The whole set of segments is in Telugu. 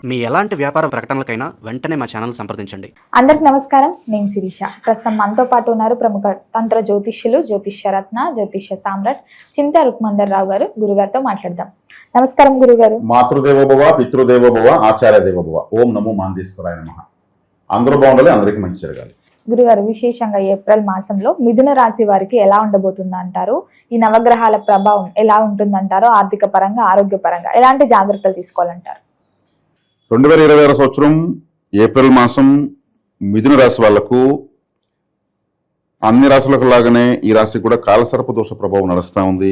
మీ ఎలాంటి వ్యాపార ప్రకటనలకైనా వెంటనే మా ఛానల్ సంప్రదించండి. అందరికి నమస్కారం, నేను శిరీష. ప్రస్తుతం మనతో పాటు ఉన్నారు ప్రముఖ తంత్ర జ్యోతిష్యులు, జ్యోతిష్యరత్న, జ్యోతిష్య సామ్రాట్ చింతా రుక్మందర్ రావు గారు. గురుగారితో మాట్లాడదాం. నమస్కారం గురుగారు. మాతృదేవోభవ, పితృదేవోభవ, ఆచార్య దేవోభవ. ఓం నమో మాందేశ్వరాయ నమః. అందరూ బాగుండాలి, అందరికీ మంచి జరగాలి. గురుగారు, విశేషంగా ఏప్రిల్ మాసంలో మిథున రాశి వారికి ఎలా ఉండబోతుంది అంటారు? ఈ నవగ్రహాల ప్రభావం ఎలా ఉంటుందంటారు? ఆర్థిక పరంగా, ఆరోగ్య పరంగా ఎలాంటి జాగ్రత్తలు తీసుకోవాలంటారు? 2026 సంవత్సరం ఏప్రిల్ మాసం మిథున రాశి వాళ్లకు అన్ని రాశులకు లాగానే ఈ రాశి కూడా కాలసర్ప దోష ప్రభావం నడుస్తూ ఉంది.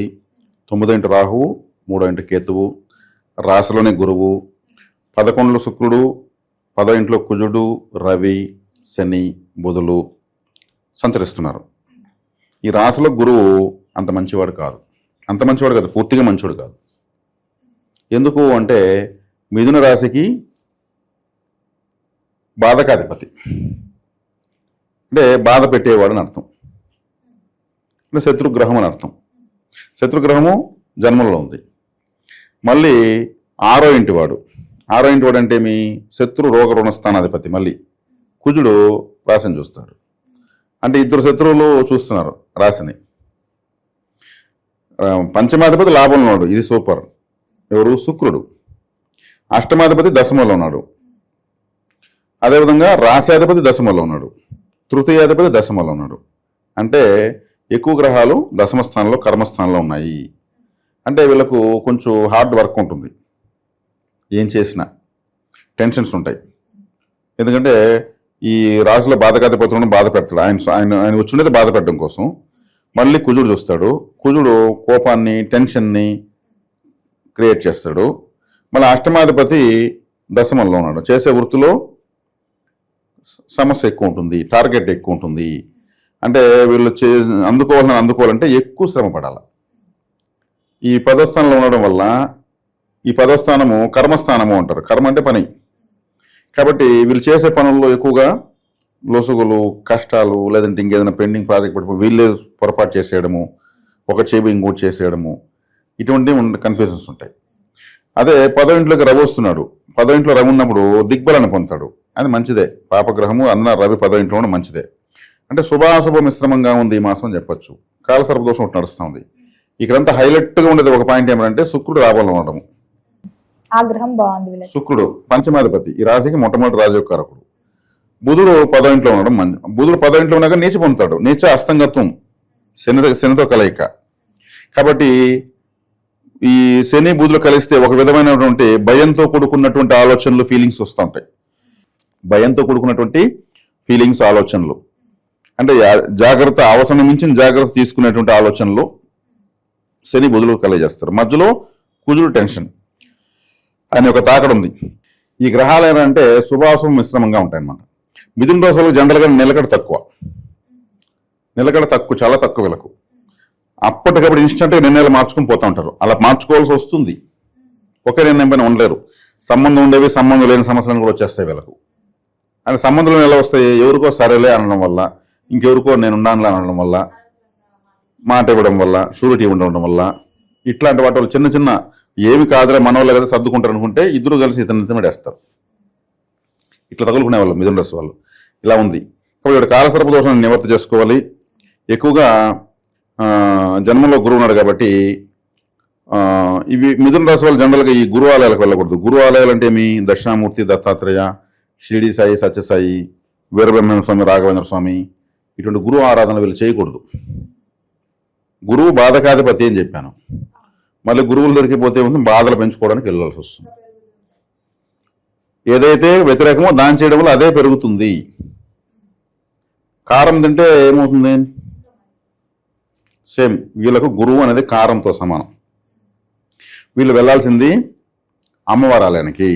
9వ ఇంటి రాహువు, 3వ ఇంటి కేతువు, రాశిలోనే గురువు, 11లో శుక్రుడు, 10వ ఇంట్లో కుజుడు, రవి, శని, బుధులు సంచరిస్తున్నారు. ఈ రాశిలో గురువు అంత మంచివాడు కాదు, పూర్తిగా మంచివాడు కాదు. ఎందుకు అంటే మిథున రాశికి బాధకాధిపతి, అంటే బాధ పెట్టేవాడు అని అర్థం, అంటే శత్రుగ్రహం అని అర్థం. శత్రుగ్రహము జన్మంలో ఉంది. మళ్ళీ 6వ ఇంటి వాడు అంటే మీ శత్రు రోగ రుణస్థానాధిపతి. మళ్ళీ కుజుడు రాశిని చూస్తాడు, అంటే ఇద్దరు శత్రువులు చూస్తున్నారు రాశిని. పంచమాధిపతి లాభంలో ఉన్నాడు, ఇది సూపర్. ఎవరు? శుక్రుడు. అష్టమాధిపతి దశమంలో ఉన్నాడు. అదేవిధంగా రాశ్యాధిపతి దశమంలో ఉన్నాడు, తృతీయాధిపతి దశమంలో ఉన్నాడు. అంటే ఎక్కువ గ్రహాలు దశమ స్థానంలో, కర్మస్థానంలో ఉన్నాయి. అంటే వీళ్ళకు కొంచెం హార్డ్ వర్క్ ఉంటుంది, ఏం చేసినా టెన్షన్స్ ఉంటాయి. ఎందుకంటే ఈ రాశిలో బాధకాధిపతులను బాధ పెడతాడు. ఆయన వచ్చిండేది బాధ పెట్టడం కోసం. మళ్ళీ కుజుడు చూస్తాడు. కుజుడు కోపాన్ని, టెన్షన్ని క్రియేట్ చేస్తాడు. మళ్ళీ అష్టమాధిపతి దశమంలో ఉన్నాడు. చేసే వృత్తిలో సమస్య ఎక్కువ ఉంటుంది, టార్గెట్ ఎక్కువ ఉంటుంది. అంటే వీళ్ళు అందుకోవాలంటే ఎక్కువ శ్రమ పడాలి. ఈ 10వ స్థానంలో ఉండడం వల్ల, ఈ 10వ స్థానము కర్మస్థానము అంటారు. కర్మ అంటే పని. కాబట్టి వీళ్ళు చేసే పనుల్లో ఎక్కువగా లొసుగులు, కష్టాలు, లేదంటే ఇంకేదైనా పెండింగ్ ప్రాజెక్ట్ పడిపోయి వీళ్ళే పొరపాటు చేసేయడము, ఒక చేబి ఇంకోటి చేసేయడము, ఇటువంటి కన్ఫ్యూజన్స్ ఉంటాయి. అదే 10వ ఇంట్లోకి రవి వస్తున్నాడు. 10వ ఇంట్లో రవి ఉన్నప్పుడు దిగ్బలాన్ని పొందుతాడు, అది మంచిదే. పాపగ్రహము అన్న రవి 10వ ఇంట్లో కూడా మంచిదే. అంటే శుభాశుభ మిశ్రమంగా ఉంది ఈ మాసం చెప్పచ్చు. కాలసర్పదోషం ఒకటి నడుస్తూ ఉంది. ఇక్కడంతా హైలైట్గా ఉండేది ఒక పాయింట్ ఏమంటే శుక్రుడు లాభంలో ఉండడము. ఆ గ్రహం బాగుంది. శుక్రుడు పంచమాధిపతి, ఈ రాశికి మొట్టమొదటి రాజయోగకారకుడు. బుధుడు 10వ ఇంట్లో ఉండడం బుధుడు 10వ ఇంట్లో ఉన్నాక నీచ పొందుతాడు. నీచ అస్తంగత్వం, శనితో కలయిక. కాబట్టి ఈ శని బుధులు కలిస్తే ఒక విధమైనటువంటి భయంతో కూడుకున్నటువంటి ఆలోచనలు, ఫీలింగ్స్ వస్తూ ఉంటాయి. భయంతో కూడుకున్నటువంటి ఫీలింగ్స్, ఆలోచనలు, అంటే జాగ్రత్త, అవసరం మించిన జాగ్రత్త తీసుకునేటువంటి ఆలోచనలు శని బుధులు కలిగజేస్తారు. మధ్యలో కుజుడు టెన్షన్ అనే ఒక తాకడు ఉంది. ఈ గ్రహాలు ఏంటంటే శుభాశుభ మిశ్రమంగా ఉంటాయి అన్నమాట. మిథున రాశులకు జనరల్గా నిలకడ తక్కువ, చాలా తక్కువ. వీళ్ళకు అప్పటికప్పుడు ఇన్స్టెంట్గా నిర్ణయాలు మార్చుకుని పోతూ ఉంటారు. అలా మార్చుకోవాల్సి వస్తుంది. ఒకే నిర్ణయం పైన ఉండలేరు. సంబంధం ఉండేవి, సంబంధం లేని సమస్యలను కూడా వచ్చేస్తాయి వీళ్ళకు. అంటే సంబంధాలు ఎలా వస్తాయి? ఎవరికో సరేలే అనడం వల్ల, ఇంకెవరికో నేను ఉన్నానులే అనడం వల్ల, మాట ఇవ్వడం వల్ల, షూరిటీ ఉండడం వల్ల, ఇట్లాంటి వాటి వల్ల చిన్న చిన్న ఏమి కాదులే మనవాళ్ళే కదా సర్దుకుంటారు అనుకుంటే ఇద్దరు కలిసి ఇతను వేస్తారు. ఇట్లా తగులుకునే వాళ్ళు మిథున రాశి వాళ్ళు. ఇలా ఉంది. కాబట్టి ఇక్కడ కాలసర్ప దోషాన్ని నివర్తి చేసుకోవాలి. ఎక్కువగా జన్మంలో గురువు ఉన్నాడు కాబట్టి ఇవి మిథున రాశి వాళ్ళు జనరల్గా ఈ గురు ఆలయాలకు వెళ్ళకూడదు. గురు ఆలయాలు అంటే ఏమి? దక్షిణామూర్తి, దత్తాత్రేయ, షిరిడి సాయి, సత్యసాయి, వీరబ్రహ్మేంద్ర స్వామి, రాఘవేంద్ర స్వామి, ఇటువంటి గురువు ఆరాధన వీళ్ళు చేయకూడదు. గురువు బాధకాధిపతి అని చెప్పాను. మళ్ళీ గురువులు దొరికిపోతే ఉంది, బాధలు పెంచుకోవడానికి వెళ్ళాల్సి వస్తుంది. ఏదైతే వ్యతిరేకమో దాని చేయడం వల్ల అదే పెరుగుతుంది. కారం తింటే ఏమవుతుంది? సేమ్. వీళ్ళకు గురువు అనేది కారంతో సమానం. వీళ్ళు వెళ్ళాల్సింది అమ్మవారి ఆలయానికి,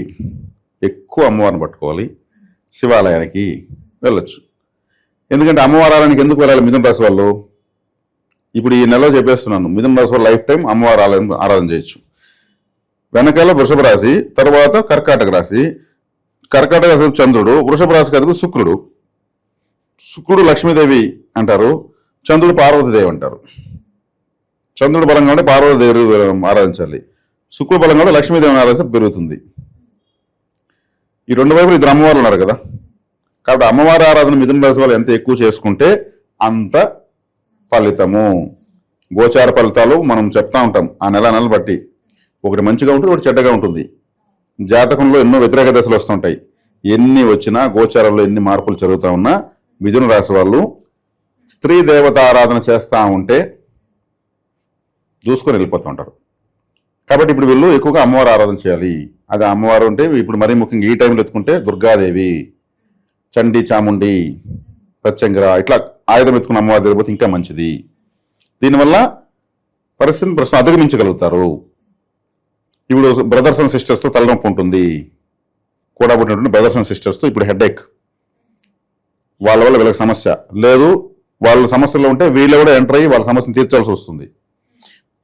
ఎక్కువ అమ్మవారిని పట్టుకోవాలి. శివాలయానికి వెళ్ళొచ్చు. ఎందుకంటే అమ్మవారి ఆలయానికి ఎందుకు వెళ్ళాలి మిథున రాశి వాళ్ళు? ఇప్పుడు ఈ నెలలో చెప్పేస్తున్నాను. మిథున రాశి వాళ్ళు లైఫ్ టైం అమ్మవారి ఆలయం ఆరాధన చేయొచ్చు. వెనకాల వృషభ రాశి, తర్వాత కర్కాటక రాశి. కర్కాటక రాశి చంద్రుడు, వృషభ రాశికి అది శుక్రుడు. శుక్రుడు లక్ష్మీదేవి అంటారు, చంద్రుడు పార్వతీదేవి అంటారు. చంద్రుడు బలంగా ఉంటే పార్వతీదేవి ఆరాధించాలి. శుక్రుడు బలంగా ఉంటే లక్ష్మీదేవిని ఆరాధిస్తే పెరుగుతుంది. ఈ రెండు వైపులు ఇద్దరు అమ్మవారు ఉన్నారు కదా, కాబట్టి అమ్మవారి ఆరాధన మిథున రాశి వాళ్ళు ఎంత ఎక్కువ చేసుకుంటే అంత ఫలితము. గోచార ఫలితాలు మనం చెప్తా ఉంటాం ఆ నెల బట్టి, ఒకటి మంచిగా ఉంటుంది, ఒకటి చెడ్డగా ఉంటుంది. జాతకంలో ఎన్నో వ్యతిరేక దశలు వస్తుంటాయి. ఎన్ని వచ్చినా, గోచారంలో ఎన్ని మార్పులు జరుగుతూ ఉన్నా, మిథున రాశి వాళ్ళు స్త్రీ దేవత ఆరాధన చేస్తూ ఉంటే చూసుకొని వెళ్ళిపోతూ ఉంటారు. కాబట్టి ఇప్పుడు వీళ్ళు ఎక్కువగా అమ్మవారు ఆరాధన చేయాలి. అది అమ్మవారు అంటే ఇప్పుడు మరీ ముఖ్యంగా ఈ టైంలో ఎత్తుకుంటే దుర్గాదేవి, చండి, చాముండి, ప్రత్యంగర ఇట్లా ఆయుధం ఎత్తుకున్న అమ్మవారి దగ్గర పోతే ఇంకా మంచిది. దీనివల్ల పరిస్థితిని ప్రస్తుతం అధిగమించగలుగుతారు. ఇప్పుడు బ్రదర్స్ అండ్ సిస్టర్స్తో తలనొప్పి ఉంటుంది, కూడా పుట్టినటువంటి బ్రదర్స్ అండ్ సిస్టర్స్తో ఇప్పుడు హెడేక్, వాళ్ళ వల్ల వీళ్ళకి సమస్య లేదు. వాళ్ళ సమస్యలో ఉంటే వీళ్ళు కూడా ఎంటర్ అయ్యి వాళ్ళ సమస్యను తీర్చాల్సి వస్తుంది.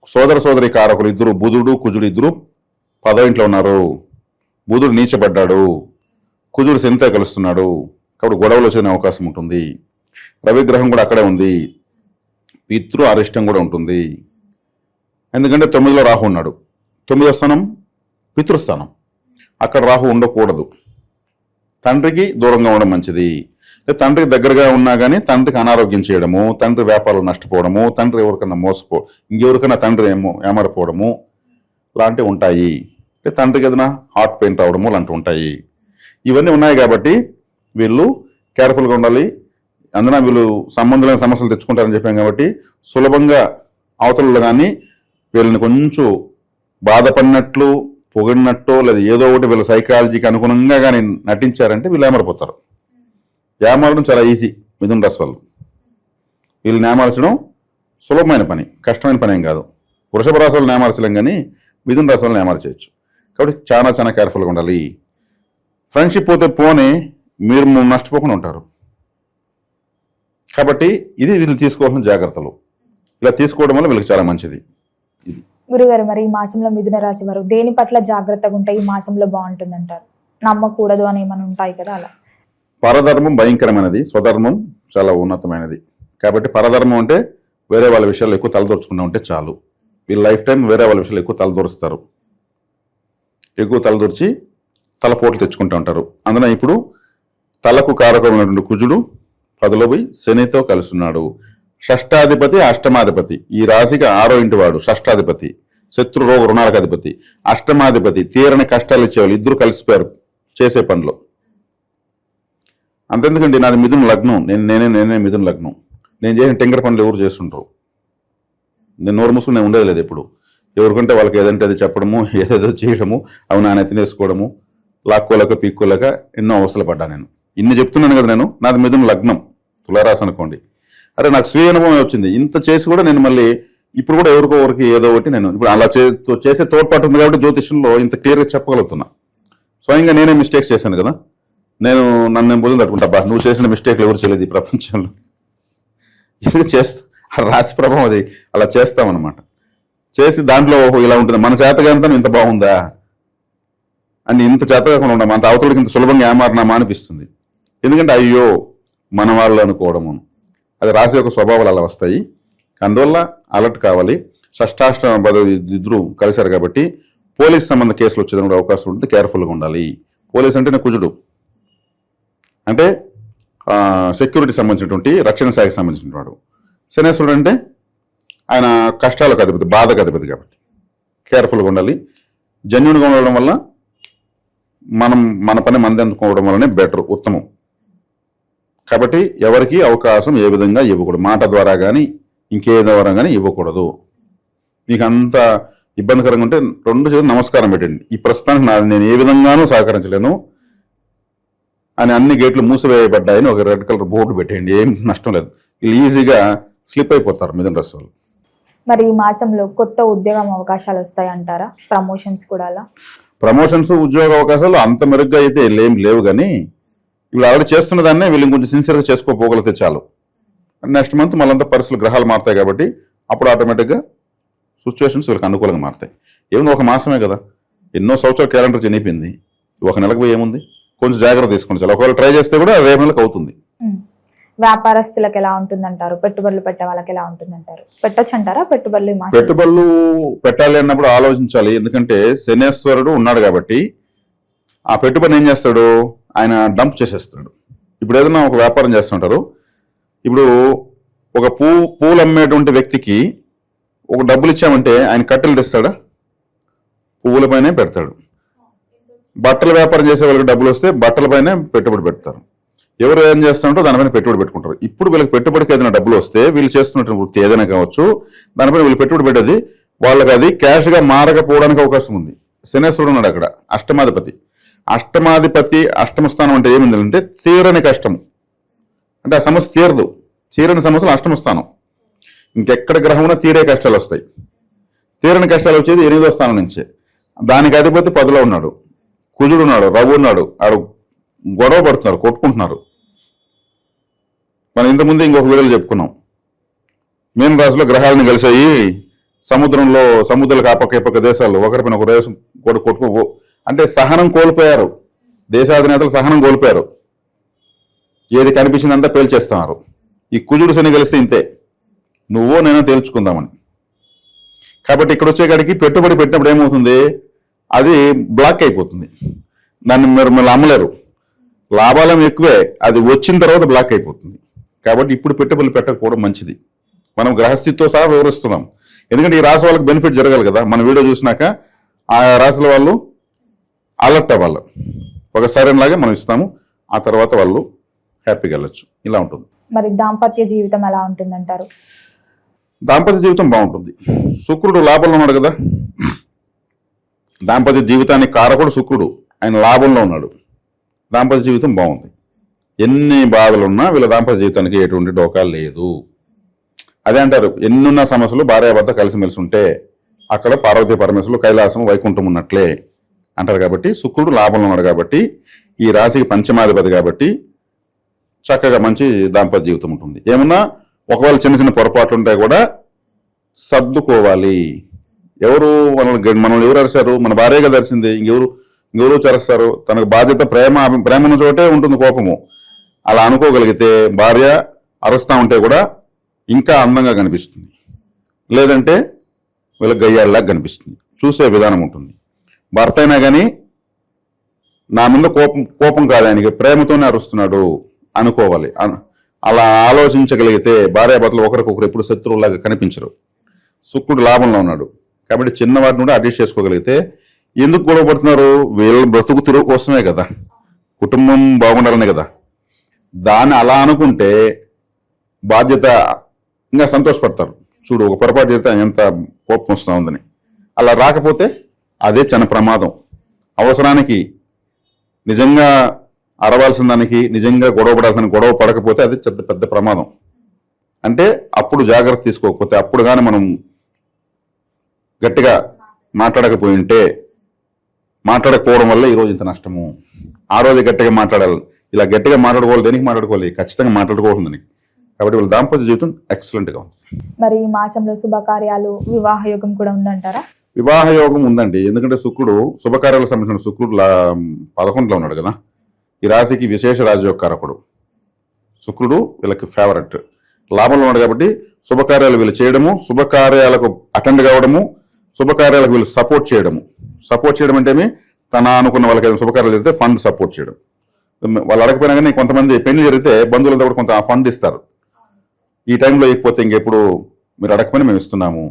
సోదరి కారకులు ఇద్దరు, బుధుడు కుజుడు ఇద్దరు 10వ ఇంట్లో ఉన్నారు. బుధుడు నీచబడ్డాడు, కుజుడు శనితో కలుస్తున్నాడు, కాబట్టి గొడవలు వచ్చే అవకాశం ఉంటుంది. రవిగ్రహం కూడా అక్కడే ఉంది, పితృ అరిష్టం కూడా ఉంటుంది. ఎందుకంటే 9లో రాహు ఉన్నాడు. 9వ స్థానం పితృస్థానం, అక్కడ రాహు ఉండకూడదు. తండ్రికి దూరంగా ఉండడం మంచిది. తండ్రికి దగ్గరగా ఉన్నా కానీ తండ్రికి అనారోగ్యం చేయడము, తండ్రి వ్యాపారాలు నష్టపోవడము, తండ్రి ఎవరికన్నా ఇంకెవరికైనా తండ్రి ఏమరిపోవడము లాంటివి ఉంటాయి. తండ్రికి ఏదైనా హార్ట్ పెయిన్ రావడము లాంటివి ఉంటాయి. ఇవన్నీ ఉన్నాయి కాబట్టి వీళ్ళు కేర్ఫుల్గా ఉండాలి. అందున వీళ్ళు సంబంధమైన సమస్యలు తెచ్చుకుంటారని చెప్పాం కాబట్టి సులభంగా అవతలలో కానీ వీళ్ళని కొంచెం బాధపడినట్లు, పొగిడినట్టు, లేదా ఏదో ఒకటి వీళ్ళ సైకాలజీకి అనుగుణంగా కానీ నటించారంటే వీళ్ళు ఏమరిపోతారు. ఏమారడం చాలా ఈజీ మిథున రాశి వాళ్ళు. వీళ్ళని ఏమార్చడం సులభమైన పని, కష్టమైన పని ఏం కాదు. వృషభ రాశి వాళ్ళని ఏమార్చలేం కానీ మిథున రాశి వాళ్ళని ఏమార్చేయచ్చు. కాబట్టి చాలా కేర్ఫుల్గా ఉండాలి. ఫ్రెండ్షిప్ పోతే పోనీ మీరు నష్టపోకుండా ఉంటారు. కాబట్టి ఇది వీళ్ళు తీసుకోవాల్సిన జాగ్రత్తలు. ఇలా తీసుకోవడం వల్ల వీళ్ళకి చాలా మంచిది. ఇది గురుగారు, మరి ఈ మాసంలో మిథున రాశి వారు దేని పట్ల జాగ్రత్తగా ఉంటే ఈ మాసంలో బాగుంటుంది అంటారు? నమ్మకూడదు అని ఏమైనా ఉంటాయి కదా అలా? పరధర్మం భయంకరమైనది, స్వధర్మం చాలా ఉన్నతమైనది. కాబట్టి పరధర్మం అంటే వేరే వాళ్ళ విషయాలు ఎక్కువ తలదూర్చుకున్నా ఉంటే చాలు. వీళ్ళ లైఫ్ టైం వేరే వాళ్ళ విషయాలు ఎక్కువ తలదూరుస్తారు, ఎక్కువ తలదూర్చి తలపోట్లు తెచ్చుకుంటూ ఉంటారు. అందులో ఇప్పుడు తలకు కారకమైనటువంటి కుజుడు 10లో పోయి శనితో కలుస్తున్నాడు. షష్టాధిపతి అష్టమాధిపతి, ఈ రాశికి 6వ ఇంటి వాడు షష్టాధిపతి, శత్రు రోగ రుణాలకు అధిపతి. అష్టమాధిపతి తీరని కష్టాలు ఇచ్చేవాళ్ళు, ఇద్దరు కలిసిపోయారు చేసే పనిలో. అంతెందుకండి, నాది మిథున లగ్నం, నేనే మిథున లగ్నం. నేను చేసిన టెంకర పనులు ఎవరు చేస్తుంటారు? నేను నోరు మూసుకుని నేను ఉండేది లేదు ఎప్పుడు. ఎవరికంటే వాళ్ళకి ఏదంటే అది చెప్పడము, ఏదేదో చేయడము, అవి నా నెత్తినేసుకోవడము, లాక్కోలేక పీక్కోలేక ఎన్నో అవస్థలు పడ్డా నేను. ఇన్ని చెప్తున్నాను కదా నేను. నాది మిథున లగ్నం, తులారాశి అనుకోండి. అరే నాకు స్వీయ అనుభవం వచ్చింది. ఇంత చేసి కూడా నేను మళ్ళీ ఇప్పుడు కూడా ఎవరికి ఏదో ఒకటి నేను ఇప్పుడు అలా చేసే తోడ్పాటు ఉంది కాబట్టి జ్యోతిష్యంలో ఇంత క్లియర్గా చెప్పగలుగుతున్నా. స్వయంగా నేనే మిస్టేక్స్ చేశాను కదా, నన్ను బుద్ధం తట్టుకుంటా. నువ్వు చేసిన మిస్టేక్లు ఎవరు చేయలేదు ఈ ప్రపంచంలో. ఇది రాశి ప్రభావం, అది అలా చేస్తామన్నమాట. చేసి దాంట్లో ఇలా ఉంటుంది, మన చేతగాంతం ఇంత బాగుందా అని, ఇంత చేతగా ఉంటాం, అంత అవతలకి ఇంత సులభంగా ఏమారినామా అనిపిస్తుంది. ఎందుకంటే అయ్యో మన వాళ్ళు అనుకోవడము, అది రాశి యొక్క స్వభావాలు అలా వస్తాయి. అందువల్ల అలర్ట్ కావాలి. షష్టాష్టమ ఇద్దరు కలిశారు కాబట్టి పోలీస్ సంబంధ కేసులు వచ్చేదానికి కూడా అవకాశం ఉంటుంది. కేర్ఫుల్గా ఉండాలి. పోలీస్ అంటేనే కుజుడు, అంటే సెక్యూరిటీ సంబంధించినటువంటి రక్షణ శాఖకి సంబంధించిన వాడు. శనేశ్వరుడు అంటే ఆయన కష్టాలకు అధిపతి, బాధకు అధిపతి. కాబట్టి కేర్ఫుల్గా ఉండాలి. జెన్యున్గా ఉండడం వల్ల మన పని మంది అందుకోవడం వల్లనే బెటర్, ఉత్తమం. కాబట్టి ఎవరికి అవకాశం ఏ విధంగా ఇవ్వకూడదు, మాట ద్వారా కానీ ఇంకే ద్వారా కానీ ఇవ్వకూడదు. మీకు అంత ఇబ్బందికరంగా ఉంటే 2 చేతులు నమస్కారం పెట్టండి. ఈ ప్రస్తుతానికి నేను ఏ విధంగానూ సహకరించలేను అని అన్ని గేట్లు మూసివేయబడ్డాయని ఒక రెడ్ కలర్ బోర్డు పెట్టేయండి. ఏం నష్టం లేదు. వీళ్ళు ఈజీగా స్లిప్ అయిపోతారు మిథున రాశి వాళ్ళు. మరి ఈ మాసంలో కొత్త ఉద్యోగం అవకాశాలు వస్తాయి అంటారా? ప్రమోషన్స్ కూడా అలా? ప్రమోషన్స్, ఉద్యోగ అవకాశాలు అంత మెరుగ్గా అయితే ఏం లేవు. కానీ ఇప్పుడు ఆల్రెడీ చేస్తున్న దాన్నే వీళ్ళు కొంచెం సిన్సియర్గా చేసుకోపోగలిగితే చాలు. నెక్స్ట్ మంత్ మళ్ళంతా పరిస్థితులు, గ్రహాలు మారుతాయి కాబట్టి అప్పుడు ఆటోమేటిక్గా సిచ్యువేషన్స్ వీళ్ళకి అనుకూలంగా మారుతాయి. ఏముంది, ఒక మాసమే కదా, ఎన్నో సంవత్సరాల క్యాలెండర్ చనిపోయింది. ఒక నెలకు పోయి ఏముంది, కొంచెం జాగ్రత్త తీసుకుని చాలా. ఒకవేళ ట్రై చేస్తే కూడా రేపు నెలకు అవుతుంది. వ్యాపారస్తులకు ఎలా ఉంటుందంటారు? పెట్టుబడులు పెట్టే వాళ్ళకి ఎలా ఉంటుందంటారు? పెట్టొచ్చు అంటారా పెట్టుబడులు? పెట్టుబడులు పెట్టాలి అన్నప్పుడు ఆలోచించాలి. ఎందుకంటే శనేశ్వరుడు ఉన్నాడు కాబట్టి ఆ పెట్టుబడిని ఏం చేస్తాడు, ఆయన డంప్ చేసేస్తాడు. ఇప్పుడు ఏదైనా ఒక వ్యాపారం చేస్తుంటారు, ఇప్పుడు ఒక పూలు అమ్మేటువంటి వ్యక్తికి ఒక డబ్బులు ఇచ్చామంటే ఆయన కట్టెలు తెస్తాడా, పువ్వులపైనే పెడతాడు. బట్టల వ్యాపారం చేసే వాళ్ళకి డబ్బులు వస్తే బట్టలపైనే పెట్టుబడి పెడతారు. ఎవరు ఏం చేస్తుంటారో దానిపైన పెట్టుబడి పెట్టుకుంటారు. ఇప్పుడు వీళ్ళకి పెట్టుబడికి ఏదైనా డబ్బులు వస్తే వీళ్ళు చేస్తున్నటువంటి వృత్తి ఏదైనా కావచ్చు, దానిపైన వీళ్ళు పెట్టుబడి పెట్టేది వాళ్ళకి అది క్యాష్గా మారకపోవడానికి అవకాశం ఉంది. శనేశ్వరుడు ఉన్నాడు అక్కడ, అష్టమాధిపతి అష్టమ స్థానం అంటే ఏమిందంటే తీరని కష్టం, అంటే ఆ సమస్య తీరదు. తీరని సమస్యలు అష్టమ స్థానం. ఇంకెక్కడ గ్రహం ఉన్నా తీరే కష్టాలు వస్తాయి. తీరని కష్టాలు వచ్చేది 8వ స్థానం నుంచే. దానికి అధిపతి 10లో ఉన్నాడు, కుజుడు ఉన్నాడు, రఘు ఉన్నాడు. ఆడు గొడవ పడుతున్నారు, కొట్టుకుంటున్నారు. మనం ఇంతకుముందు ఇంకొక వీడియోలో చెప్పుకున్నాం, మీన రాశిలో గ్రహాలను కలిసాయి సముద్రాలకు ఆ పక్క ఈ పక్క దేశాలు ఒకరిపైన ఒక దేశం కూడా కొట్టుకో అంటే సహనం కోల్పోయారు. దేశాధినేతలు సహనం కోల్పోయారు. ఏది కనిపించిందంతా పేల్చేస్తున్నారు. ఈ కుజుడు శని కలిస్తే ఇంతే, నువ్వో నేనో తేల్చుకుందామని. కాబట్టి ఇక్కడ వచ్చేకాడికి పెట్టుబడి పెట్టినప్పుడు ఏమవుతుంది, అది బ్లాక్ అయిపోతుంది. దాన్ని మీరు అమ్మలేరు. లాభాలం ఎక్కువే, అది వచ్చిన తర్వాత బ్లాక్ అయిపోతుంది. కాబట్టి ఇప్పుడు పెట్టుబడులు పెట్టకపోవడం మంచిది. మనం గ్రహస్థితితో సహా వివరిస్తున్నాం. ఎందుకంటే ఈ రాశి వాళ్ళకి బెనిఫిట్ జరగాలి కదా. మన వీడియో చూసినాక ఆ రాశుల వాళ్ళు అలర్ట్ అవ్వాలి. ఒకసారి లాగే మనం ఇస్తాము, ఆ తర్వాత వాళ్ళు హ్యాపీగా వెళ్ళొచ్చు. ఇలా ఉంటుంది. మరి దాంపత్య జీవితం ఎలా ఉంటుందంటారు? దాంపత్య జీవితం బాగుంటుంది. శుక్రుడు లాభంలో ఉన్నాడు కదా, దాంపత్య జీవితానికి కారకుడు శుక్రుడు, ఆయన లాభంలో ఉన్నాడు. దాంపత్య జీవితం బాగుంది. ఎన్ని బాధలున్నా వీళ్ళ దాంపత్య జీవితానికి ఎటువంటి డోకా లేదు. అదే అంటారు, ఎన్నున్న సమస్యలు భార్యాభర్త కలిసిమెలిసి ఉంటే అక్కడ పార్వతీ పరమేశ్వరులు కైలాసం వైకుంఠం ఉన్నట్లే అంటారు. కాబట్టి శుక్రుడు లాభంలో ఉన్నాడు కాబట్టి, ఈ రాశికి పంచమాధిపతి కాబట్టి చక్కగా మంచి దాంపత్య జీవితం ఉంటుంది. ఏమన్నా ఒకవేళ చిన్న చిన్న పొరపాట్లు ఉంటాయి కూడా సర్దుకోవాలి. మనల్ని ఎవరు అరిశారు, మన భార్యగా దర్శింది, ఇంకెవరు చరుస్తారు. తనకు బాధ్యత ప్రేమ ఉన్న చోటే ఉంటుంది కోపము. అలా అనుకోగలిగితే భార్య అరుస్తా ఉంటే కూడా ఇంకా అందంగా కనిపిస్తుంది, లేదంటే వీళ్ళకి గయ్యాళ్ళలాగా కనిపిస్తుంది. చూసే విధానం ఉంటుంది. భర్త అయినా కానీ నా మీద కోపం కాదు, ఆయనకి ప్రేమతోనే అరుస్తున్నాడు అనుకోవాలి. అలా ఆలోచించగలిగితే భార్యాభర్తలు ఒకరికొకరు ఎప్పుడు శత్రువులాగా కనిపించరు. శుక్రుడు లాభంలో ఉన్నాడు కాబట్టి చిన్నవాటిని కూడా అడ్జస్ట్ చేసుకోగలిగితే, ఎందుకు గొడవ పడుతున్నారు, వీళ్ళ బ్రతుకు తిరుగు కోసమే కదా, కుటుంబం బాగుండాలనే కదా. దాన్ని అలా అనుకుంటే బాధ్యత ఇంకా సంతోషపడతారు. చూడు, ఒక పొరపాటు చేస్తే ఎంత కోపం వస్తూ ఉందని. అలా రాకపోతే అదే చిన్న ప్రమాదం. అవసరానికి నిజంగా అరవాల్సిన దానికి నిజంగా గొడవ పడాల్సిన గొడవ పడకపోతే అది పెద్ద ప్రమాదం. అంటే అప్పుడు జాగ్రత్త తీసుకోకపోతే, అప్పుడు కానీ మనం గట్టిగా మాట్లాడకపోవడం వల్ల ఈరోజు ఇంత నష్టము. ఆ రోజు గట్టిగా మాట్లాడాలి. ఇలా గట్టిగా మాట్లాడుకోవాలి, దేనికి మాట్లాడుకోవాలి, ఖచ్చితంగా మాట్లాడుకోవాలి. కాబట్టి వీళ్ళ దాంపత్య జీవితం ఎక్సలెంట్గా ఉంది. మరి ఈ మాసంలో శుభకార్యాలు, వివాహ యోగం కూడా ఉందంటారా? వివాహ యోగం ఉందండి. ఎందుకంటే శుక్రుడు శుభకార్యాలకు సంబంధించిన శుక్రుడు 11లో ఉన్నాడు కదా. ఈ రాశికి విశేష రాజయోగకారకుడు శుక్రుడు, వీళ్ళకి ఫేవరెట్, లాభంలో ఉన్నాడు. కాబట్టి శుభకార్యాలు వీళ్ళు చేయడము, శుభకార్యాలకు అటెండ్ కావడము, శుభకార్యాలకు వీళ్ళు సపోర్ట్ చేయడం అంటే తన అనుకున్న వాళ్ళకి ఏదైనా శుభకార్యాలు జరిగితే ఫండ్ సపోర్ట్ చేయడం. వాళ్ళు అడగపోయినా కానీ కొంతమంది పెళ్లి జరిగితే బంధువులతో కూడా కొంత ఫండ్ ఇస్తారు. ఈ టైంలో ఇకపోతే ఇంకెప్పుడు మీరు అడగకపోయినా మేము ఇస్తున్నాము,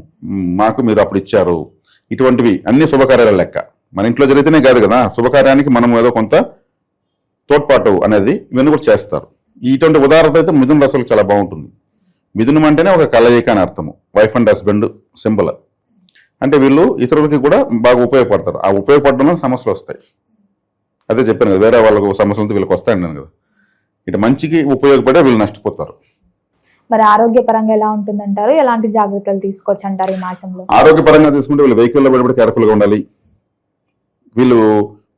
మాకు మీరు అప్పుడు ఇచ్చారు. ఇటువంటివి అన్ని శుభకార్యాల లెక్క. మన ఇంట్లో జరిగితేనే కాదు కదా, శుభకార్యానికి మనం ఏదో కొంత తోడ్పాటు అనేది ఇవన్నీ కూడా చేస్తారు. ఇటువంటి ఉదాహరణ అయితే మిథున రాశులకు చాలా బాగుంటుంది. మిథునం అంటేనే ఒక కలయిక అని అర్థము. Wife and husband symbol. అంటే వీళ్ళు ఇతరులకి కూడా బాగా ఉపయోగపడతారు. ఆ ఉపయోగపడడంలో సమస్యలు వస్తాయి. అదే చెప్పాను కదా, వేరే వాళ్ళకు సమస్యలతో వీళ్ళకి వస్తాయండి కదా. ఇటు మంచికి ఉపయోగపడే వీళ్ళు నష్టపోతారు. మరి ఆరోగ్యపరంగా ఎలా ఉంటుందంటారు? ఎలాంటి జాగ్రత్తలు తీసుకోవచ్చు అంటారు ఈ మాసంలో? ఆరోగ్యపరంగా తీసుకుంటే వీళ్ళు వెహికల్లో పడిపోయి కేర్ఫుల్గా ఉండాలి. వీళ్ళు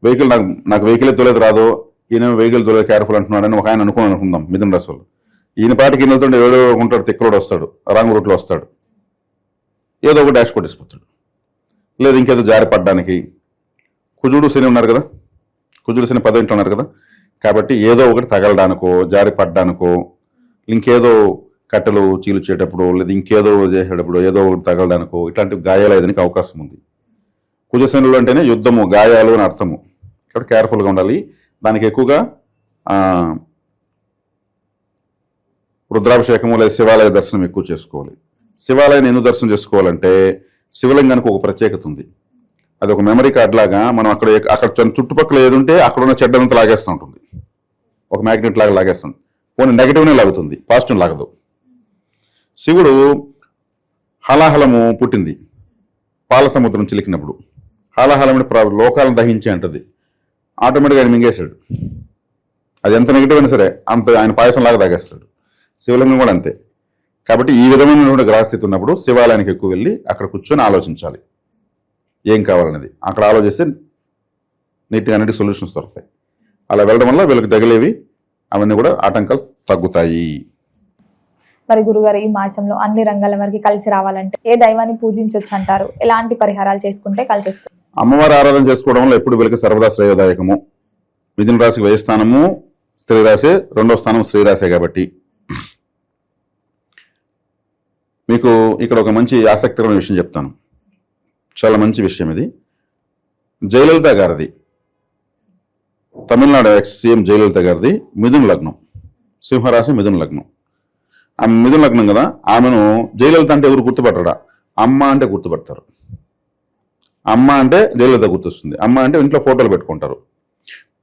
వెహికల్ నాకు వెహికల్ తోలేదు రాదు, ఈయన వెహికల్ తోలేదు కేర్ఫుల్ అంటున్నాడని ఒక ఆయన అనుకుందాం మిథున రాశి వాళ్ళు. ఈయన పాటికి ఈయనతో ఏడో ఉంటాడు, తిక్కలోడు వస్తాడు, రాంగ్ రూట్లో వస్తాడు, ఏదో ఒక డాష్ కొట్టేసిపోతాడు, లేదు ఇంకేదో జారి పడ్డానికి. కుజుడు శని ఉన్నారు కదా, కుజుడు శని 10వ ఇంట్లో ఉన్నారు కదా. కాబట్టి ఏదో ఒకటి తగలడానికో, జారి పడ్డానికో, ఇంకేదో కట్టెలు చీల్చేటప్పుడు, లేదా ఇంకేదో చేసేటప్పుడు ఏదో ఒకటి తగలడానికో, ఇట్లాంటి గాయాలు అయ్యేదానికి అవకాశం ఉంది. కుజశనులు అంటేనే యుద్ధము, గాయాలు అని అర్థము. కాబట్టి కేర్ఫుల్గా ఉండాలి. దానికి ఎక్కువగా రుద్రాభిషేకము లేదా శివాలయ దర్శనం ఎక్కువ చేసుకోవాలి. శివాలయాన్ని ఎందుకు దర్శనం చేసుకోవాలంటే శివలింగానికి ఒక ప్రత్యేకత ఉంది. అది ఒక మెమరీ కార్డ్ లాగా మనం అక్కడ చుట్టుపక్కల ఏది ఉంటే అక్కడ ఉన్న చెడ్డంతా లాగేస్తూ ఉంటుంది. ఒక మ్యాగ్నెట్ లాగా లాగేస్తుంది. ఓన్లీ నెగిటివ్నే లాగుతుంది, పాజిటివ్ లాగదు. శివుడు హలాహలము పుట్టింది పాల సముద్రం చిలికినప్పుడు. హలాహలం లోకాలను దహించి అంటది. ఆటోమేటిక్గా ఆయన మింగేశాడు. అది ఎంత నెగిటివ్ అయినా సరే అంత ఆయన పాయసం లాగా తాగేస్తాడు. శివలింగం కూడా అంతే. కాబట్టి ఈ విధమైనటువంటి గ్రహస్థితి ఉన్నప్పుడు శివాలయానికి ఎక్కువ వెళ్ళి అక్కడ కూర్చొని ఆలోచించాలి ఏం కావాలనేది. అక్కడ ఆలోచిస్తే నీట్గా అన్నిటి సొల్యూషన్స్ దొరుకుతాయి. అలా వెళ్ళడం వల్ల వీళ్ళకి తగిలేవి అవన్నీ కూడా ఆటంకాలు తగ్గుతాయి. మరి గురుగారు, ఈ మాసంలో అన్ని రంగాల వరకు కలిసి రావాలంటే ఏ దైవాన్ని పూజించవచ్చు అంటారు? ఎలాంటి పరిహారాలు చేసుకుంటే కలిసి వస్తుంది? అమ్మవారి ఆరాధన చేసుకోవడం వల్ల ఎప్పుడు వీళ్ళకి సర్వదా శ్రేయోదాయకము. మిథున రాశికి 10వ స్థానము స్త్రీ రాశి, 2వ స్థానం స్త్రీ రాశే. కాబట్టి మీకు ఇక్కడ ఒక మంచి ఆసక్తికరమైన విషయం చెప్తాను. చాలా మంచి విషయం ఇది. జయలలిత గారిది, తమిళనాడు ఎక్స్ సీఎం జయలలిత గారిది మిథున లగ్నం, సింహరాశి మిథున లగ్నం. ఆమె మిథున లగ్నం కదా, ఆమెను జయలలిత అంటే ఎవరు గుర్తుపట్టరా? అమ్మ అంటే గుర్తుపడతారు. అమ్మ అంటే జయలలిత గుర్తొస్తుంది. అమ్మ అంటే ఇంట్లో ఫోటోలు పెట్టుకుంటారు.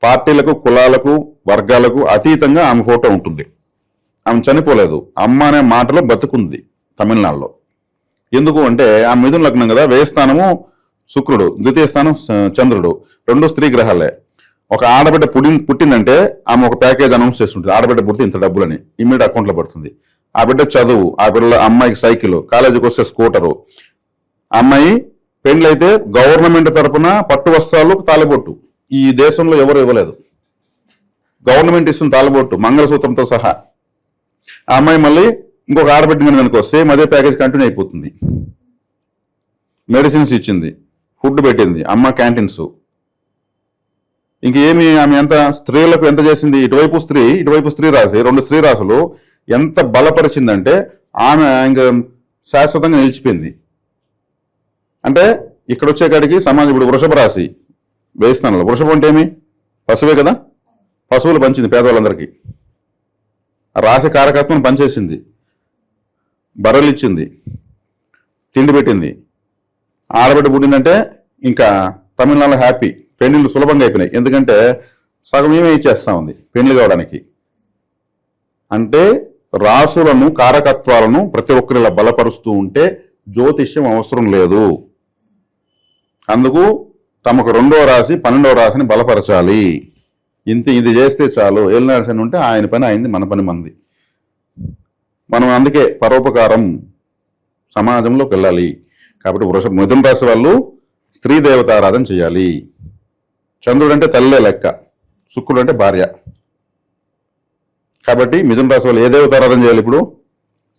పార్టీలకు, కులాలకు, వర్గాలకు అతీతంగా ఆమె ఫోటో ఉంటుంది. ఆమె చనిపోలేదు, అమ్మ అనే మాటలో బతుకుంది తమిళనాడులో. ఎందుకు అంటే ఆమె మిథున లగ్నం కదా, 10వ స్థానము శుక్రుడు, 2వ స్థానం చంద్రుడు, 2 స్త్రీ గ్రహాలే. ఒక ఆడబిడ్డ పుట్టిందంటే ఆమె ఒక ప్యాకేజ్ అనౌన్స్ చేస్తుంటుంది. ఆడబిడ్డ పుడితే ఇంత డబ్బులని ఇమ్మీడియట్ అకౌంట్లో పడుతుంది. ఆ బిడ్డ చదువు, ఆ బిడ్డ అమ్మాయికి సైకిల్, కాలేజీకి వస్తే స్కూటరు, అమ్మాయి పెండ్లైతే గవర్నమెంట్ తరఫున పట్టు వస్త్రాలు, తాలిబొట్టు. ఈ దేశంలో ఎవరు ఇవ్వలేదు, గవర్నమెంట్ ఇస్తుంది తాలిబొట్టు మంగళసూత్రంతో సహా. ఆ అమ్మాయి మళ్ళీ ఇంకొక ఆడబిడ్డ మీద అనుకో, సేమ్ అదే ప్యాకేజ్ కంటిన్యూ అయిపోతుంది. మెడిసిన్స్ ఇచ్చింది, ఫుడ్ పెట్టింది, అమ్మ క్యాంటీన్స్. ఇంకేమి ఆమె ఎంత స్త్రీలకు ఎంత చేసింది? ఇటువైపు స్త్రీ రాశి, 2 స్త్రీ రాశులు ఎంత బలపరిచిందంటే ఆమె ఇంకా శాశ్వతంగా నిలిచిపోయింది. అంటే ఇక్కడ వచ్చేకాడికి సమాజం ఇప్పుడు వృషభ రాశి 10వ స్థానంలో. వృషభం అంటే ఏమి? పశువే కదా. పశువులు పంచింది పేదవాళ్ళందరికీ. రాశి కారకత్వం పనిచేసింది, బర్రెలు ఇచ్చింది, తిండి పెట్టింది. ఆడబిడ్డ పుట్టిందంటే ఇంకా తమిళనాడులో హ్యాపీ. పెళ్లిళ్ళు సులభంగా అయిపోయినాయి. ఎందుకంటే సగం ఏమే ఇచ్చేస్తా ఉంది పెళ్లి కావడానికి. అంటే రాసులను, కారకత్వాలను ప్రతి ఒక్కరిలా బలపరుస్తూ ఉంటే జ్యోతిష్యం అవసరం లేదు. అందుకు తమకు 2వ రాశి, 12వ రాశిని బలపరచాలి. ఇది చేస్తే చాలు. ఏలినాడు ఉంటే ఆయన పని అయింది, మన పని మంది. మనం అందుకే పరోపకారం సమాజంలోకి వెళ్ళాలి. కాబట్టి మిథున రాశి వాళ్ళు స్త్రీ దేవత ఆరాధన చేయాలి. చంద్రుడు అంటే తల్లే లెక్క, శుక్రుడు అంటే భార్య. కాబట్టి మిథున రాశి వాళ్ళు ఏ దేవత ఆరాధన చేయాలి? ఇప్పుడు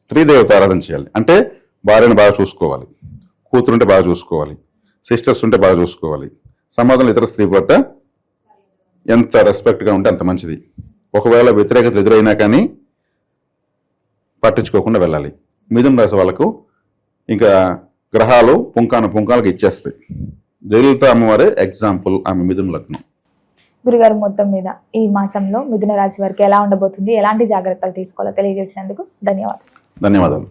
స్త్రీ దేవత ఆరాధన చేయాలి. అంటే భార్యను బాగా చూసుకోవాలి, కూతురుంటే బాగా చూసుకోవాలి, సిస్టర్స్ ఉంటే బాగా చూసుకోవాలి. సమాజంలో ఇతర స్త్రీ పట్ల ఎంత రెస్పెక్ట్గా ఉంటే అంత మంచిది. ఒకవేళ వ్యతిరేకతలు ఎదురైనా కానీ పట్టించుకోకుండా వెళ్ళాలి. మిథున రాశి వాళ్ళకు ఇంకా గ్రహాలు పుంకాలకు ఇచ్చేస్తాయి. జయలలిత అమ్మవారే ఎగ్జాంపుల్. ఆమె మిథున లగ్నం. గురుగారు, మొత్తం మీద ఈ మాసంలో మిథున రాశి వారికి ఎలా ఉండబోతుంది, ఎలాంటి జాగ్రత్తలు తీసుకోవాలో తెలియజేసినందుకు ధన్యవాదాలు.